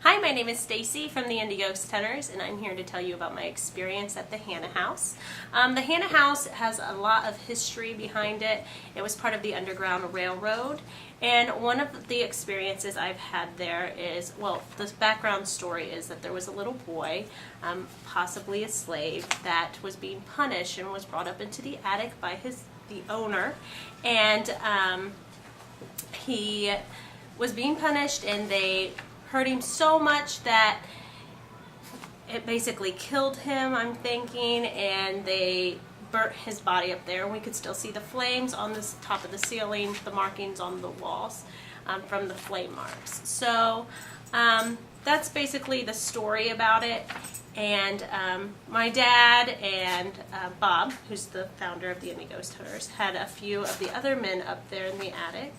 Hi, my name is Stacy from the Ghost Hunters, and I'm here to tell you about my experience at the Hannah House. The Hannah House has a lot of history behind it. It was part of the Underground Railroad, and one of the experiences I've had there is, well, the background story is that there was a little boy, possibly a slave, that was being punished and was brought up into the attic by the owner, and he was being punished, and they hurt him so much that it basically killed him, I'm thinking, and they burnt his body up there. We could still see the flames on the top of the ceiling, the markings on the walls from the flame marks. So that's basically the story about it. And my dad and Bob, who's the founder of the Ghost Hunters, had a few of the other men up there in the attic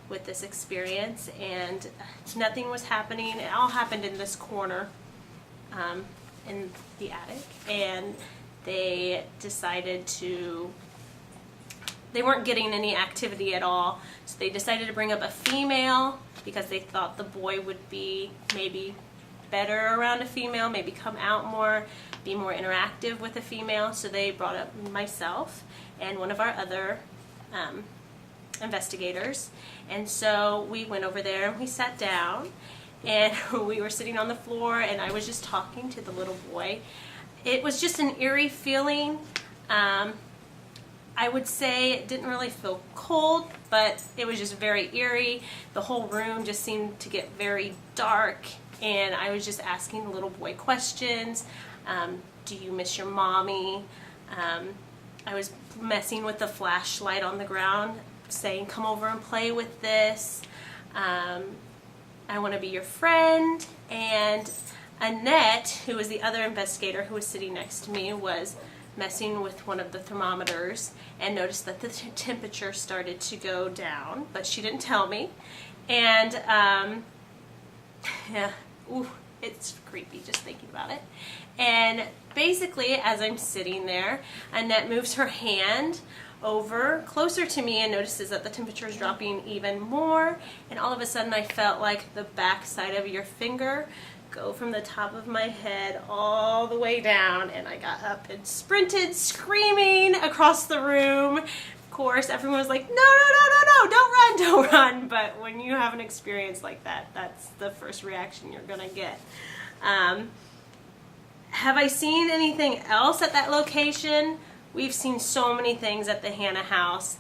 with this experience, and nothing was happening. It all happened in this corner in the attic, and they decided they weren't getting any activity at all, so they decided to bring up a female because they thought the boy would be maybe better around a female, maybe come out more, be more interactive with a female. So they brought up myself and one of our other investigators, and so we went over there and we sat down, and we were sitting on the floor, and I was just talking to the little boy. It was just an eerie feeling. I would say it didn't really feel cold, but it was just very eerie. The whole room just seemed to get very dark, and I was just asking the little boy questions. Do you miss your mommy? I was messing with the flashlight on the ground, saying, come over and play with this. I want to be your friend. And Annette, who was the other investigator who was sitting next to me, was messing with one of the thermometers and noticed that the temperature started to go down, but she didn't tell me. And yeah, ooh, it's creepy just thinking about it. And basically, as I'm sitting there, Annette moves her hand over closer to me and notices that the temperature is dropping even more, and all of a sudden I felt like the back side of your finger go from the top of my head all the way down, and I got up and sprinted screaming across the room. Of course, everyone was like, no, don't run. But when you have an experience like that, that's the first reaction you're gonna get. Have I seen anything else at that location? We've seen so many things at the Hannah House.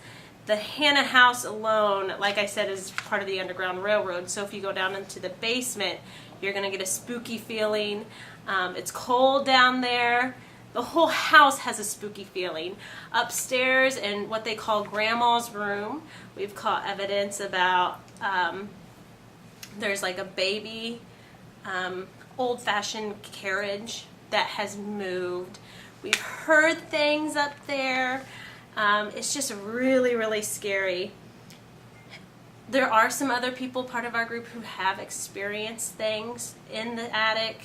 The Hannah House alone, like I said, is part of the Underground Railroad. So if you go down into the basement, you're going to get a spooky feeling. It's cold down there. The whole house has a spooky feeling. Upstairs in what they call Grandma's room, we've caught evidence about there's like a baby old-fashioned carriage that has moved. We've heard things up there. It's just really, really scary. There are some other people, part of our group, who have experienced things in the attic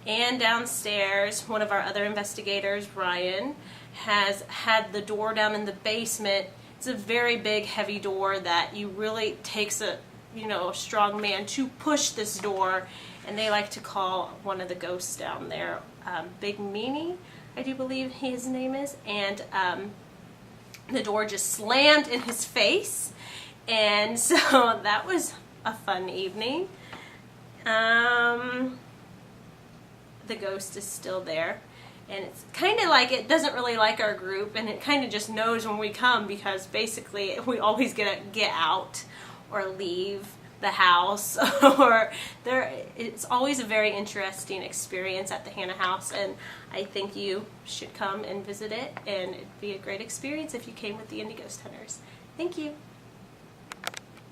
and downstairs. One of our other investigators, Ryan, has had the door down in the basement. It's a very big, heavy door that you really takes a strong man to push this door, and they like to call one of the ghosts down there Big Meanie, I do believe his name is, and the door just slammed in his face, and so that was a fun evening. The ghost is still there, and it's kind of like it doesn't really like our group, and it kind of just knows when we come, because basically we always get out or leave the house, or it's always a very interesting experience at the Hannah House, and I think you should come and visit it, and it'd be a great experience if you came with the Ghost Hunters. Thank you.